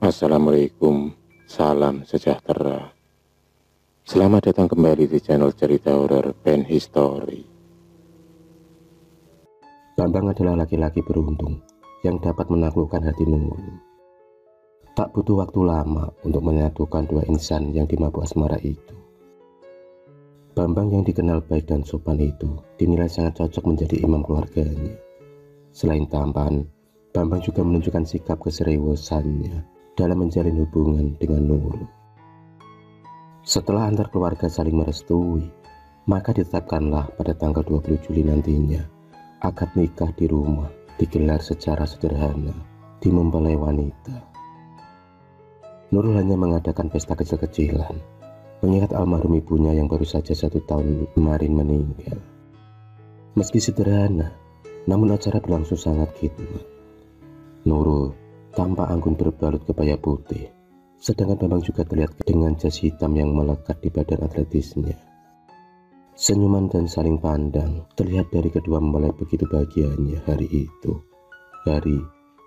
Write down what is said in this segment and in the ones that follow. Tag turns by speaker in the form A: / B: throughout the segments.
A: Assalamualaikum, salam sejahtera. Selamat datang kembali di channel cerita horor Pen History.
B: Bambang adalah laki-laki beruntung yang dapat menaklukkan hati Nurul. Tak butuh waktu lama untuk menyatukan dua insan yang dimabuk asmara itu. Bambang yang dikenal baik dan sopan itu dinilai sangat cocok menjadi imam keluarganya. Selain tampan, Bambang juga menunjukkan sikap keseriusannya dalam menjalin hubungan dengan Nurul. Setelah antar keluarga saling merestui, maka ditetapkanlah pada tanggal 20 Juli nantinya akad nikah di rumah digelar secara sederhana di mempelai wanita. Nurul hanya mengadakan pesta kecil-kecilan mengingat almarhum ibunya yang baru saja 1 tahun kemarin meninggal. Meski sederhana, namun acara berlangsung sangat khidmat. Nurul tampak anggun berbalut kebaya putih, sedangkan Bambang juga terlihat dengan jas hitam yang melekat di badan atletisnya. Senyuman dan saling pandang terlihat dari kedua mempelai begitu bahagianya hari itu, hari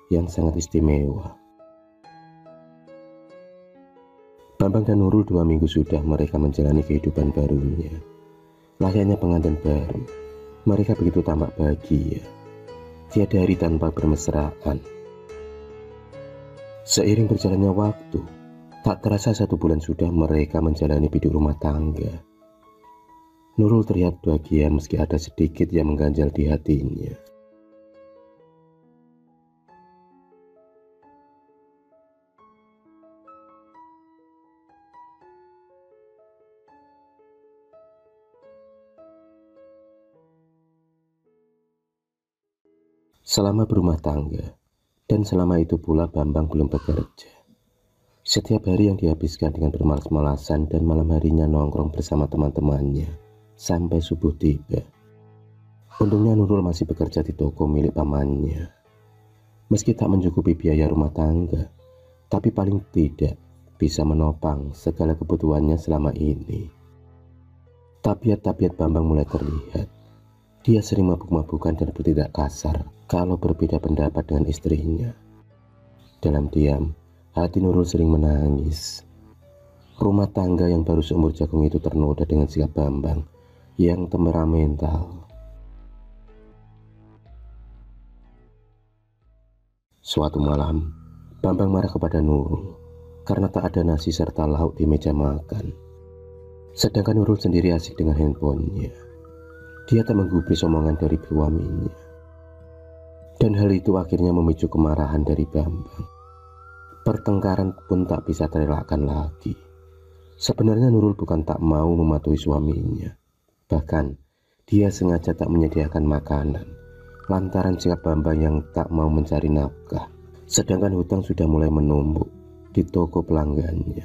B: yang sangat istimewa. Bambang dan Nurul 2 minggu sudah mereka menjalani kehidupan barunya. Layaknya pengantin baru, mereka begitu tampak bahagia. Tiada hari tanpa bermesraan. Seiring berjalannya waktu, tak terasa 1 bulan sudah mereka menjalani hidup rumah tangga. Nurul terlihat bahagia meski ada sedikit yang mengganjal di hatinya. Selama berumah tangga, dan selama itu pula Bambang belum bekerja. Setiap hari yang dihabiskan dengan bermalas-malasan dan malam harinya nongkrong bersama teman-temannya sampai subuh tiba. Untungnya Nurul masih bekerja di toko milik pamannya. Meski tak mencukupi biaya rumah tangga, tapi paling tidak bisa menopang segala kebutuhannya selama ini. Tabiat-tabiat Bambang mulai terlihat. Dia sering mabuk-mabukan dan bertindak kasar kalau berbeda pendapat dengan istrinya. Dalam diam, hati Nurul sering menangis. Rumah tangga yang baru seumur jagung itu ternoda dengan sikap Bambang yang temperamental. Suatu malam, Bambang marah kepada Nurul karena tak ada nasi serta lauk di meja makan. Sedangkan Nurul sendiri asik dengan handphonenya. Dia tak menggubris omongan dari suaminya. Dan hal itu akhirnya memicu kemarahan dari Bambang. Pertengkaran pun tak bisa terelakkan lagi. Sebenarnya Nurul bukan tak mau mematuhi suaminya. Bahkan dia sengaja tak menyediakan makanan lantaran sikap Bambang yang tak mau mencari nafkah. Sedangkan hutang sudah mulai menumpuk di toko pelanggannya.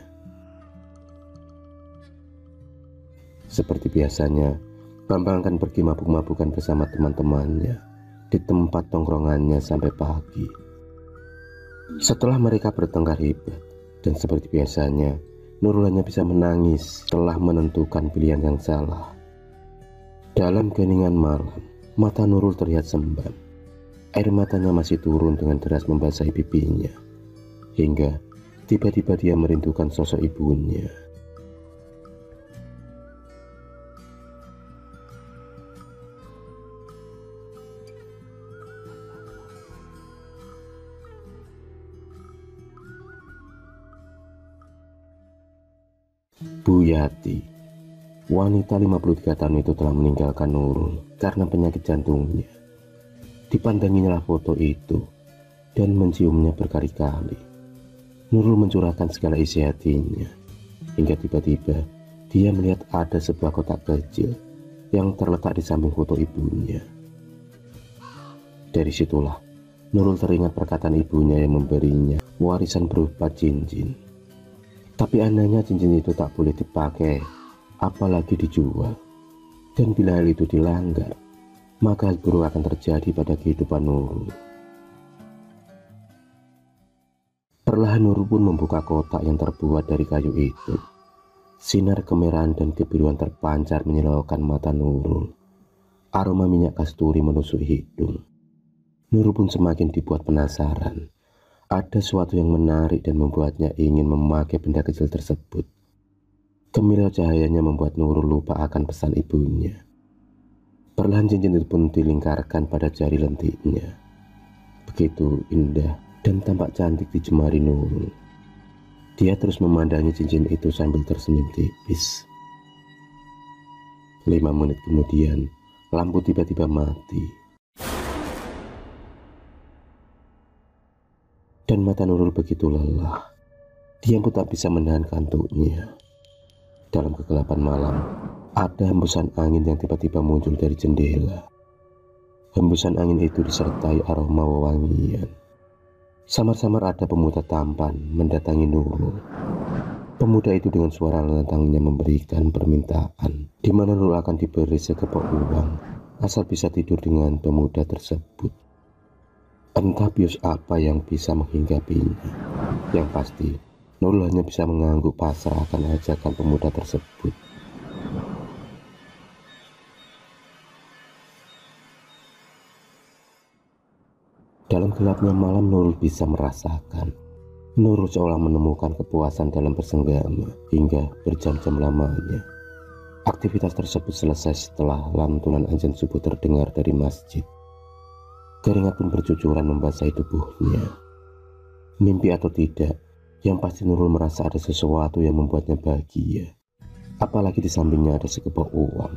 B: Seperti biasanya, Bambang akan pergi mabuk-mabukan bersama teman-temannya di tempat tongkrongannya sampai pagi. Setelah mereka bertengkar hebat, dan seperti biasanya, Nurul hanya bisa menangis setelah menentukan pilihan yang salah. Dalam keheningan malam, mata Nurul terlihat sembam. Air matanya masih turun dengan deras membasahi pipinya. Hingga tiba-tiba dia merindukan sosok ibunya. Bu Yati, wanita 53 tahun itu telah meninggalkan Nurul karena penyakit jantungnya. Dipandanginya foto itu dan menciumnya berkali-kali. Nurul mencurahkan segala isi hatinya, hingga tiba-tiba dia melihat ada sebuah kotak kecil yang terletak di samping foto ibunya. Dari situlah Nurul teringat perkataan ibunya yang memberinya warisan berupa cincin. Tapi anehnya cincin itu tak boleh dipakai, apalagi dijual. Dan bila hal itu dilanggar, maka hal buruk akan terjadi pada kehidupan Nurul. Perlahan Nurul pun membuka kotak yang terbuat dari kayu itu. Sinar kemerahan dan kebiruan terpancar menyilaukan mata Nurul. Aroma minyak kasturi menusuk hidung. Nurul pun semakin dibuat penasaran. Ada sesuatu yang menarik dan membuatnya ingin memakai benda kecil tersebut. Kemilau cahayanya membuat Nurul lupa akan pesan ibunya. Perlahan cincin itu pun dilingkarkan pada jari lentiknya. Begitu indah dan tampak cantik di jemari Nurul. Dia terus memandangi cincin itu sambil tersenyum tipis. 5 menit kemudian, lampu tiba-tiba mati. Dan mata Nurul begitu lelah. Dia pun tak bisa menahan kantuknya. Dalam kegelapan malam, ada hembusan angin yang tiba-tiba muncul dari jendela. Hembusan angin itu disertai aroma wewangian. Samar-samar ada pemuda tampan mendatangi Nurul. Pemuda itu dengan suara lantangnya memberikan permintaan, di mana Nurul akan diberi sekepok uang asal bisa tidur dengan pemuda tersebut. Entah bius apa yang bisa menghinggapinya. Yang pasti, Nurul hanya bisa mengangguk pasrah akan ajakan pemuda tersebut. Dalam gelapnya malam, Nurul bisa merasakan. Nurul seolah menemukan kepuasan dalam bersenggama hingga berjam-jam lamanya. Aktivitas tersebut selesai setelah lantunan azan subuh terdengar dari masjid. Keringat pun bercucuran membasahi tubuhnya. Mimpi atau tidak, yang pasti Nurul merasa ada sesuatu yang membuatnya bahagia. Apalagi di sampingnya ada sekepok uang.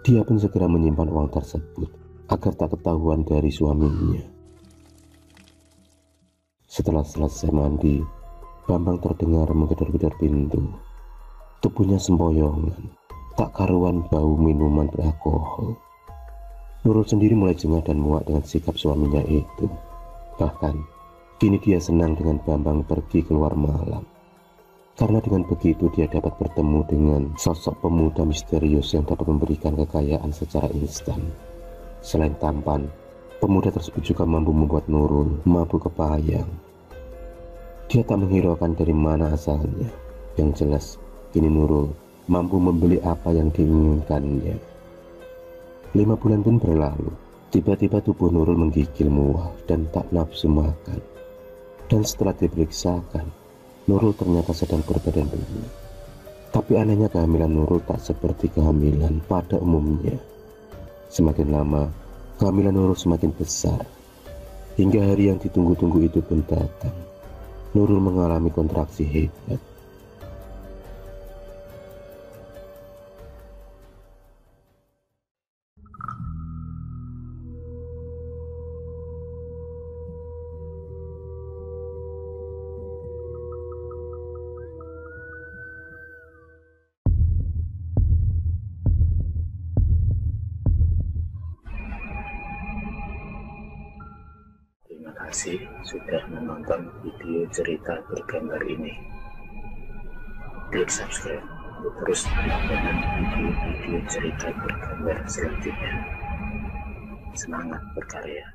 B: Dia pun segera menyimpan uang tersebut agar tak ketahuan dari suaminya. Setelah selesai mandi, Bambang terdengar menggedor-gedor pintu. Tubuhnya sempoyongan, tak karuan bau minuman beralkohol. Nurul sendiri mulai jengah dan muak dengan sikap suaminya itu. Bahkan, kini dia senang dengan Bambang pergi keluar malam. Karena dengan begitu dia dapat bertemu dengan sosok pemuda misterius yang dapat memberikan kekayaan secara instan. Selain tampan, pemuda tersebut juga mampu membuat Nurul mabuk kepayang. Dia tak menghiraukan dari mana asalnya. Yang jelas, kini Nurul mampu membeli apa yang diinginkannya. 5 bulan pun berlalu. Tiba-tiba tubuh Nurul menggigil mual dan tak nafsu makan. Dan setelah diperiksakan, Nurul ternyata sedang berbadan benih. Tapi anehnya kehamilan Nurul tak seperti kehamilan pada umumnya. Semakin lama, kehamilan Nurul semakin besar. Hingga hari yang ditunggu-tunggu itu pun datang. Nurul mengalami kontraksi hebat.
A: Terima kasih sudah menonton video cerita bergambar ini. Klik subscribe untuk terus mendapatkan video-video cerita bergambar selanjutnya. Semangat berkarya.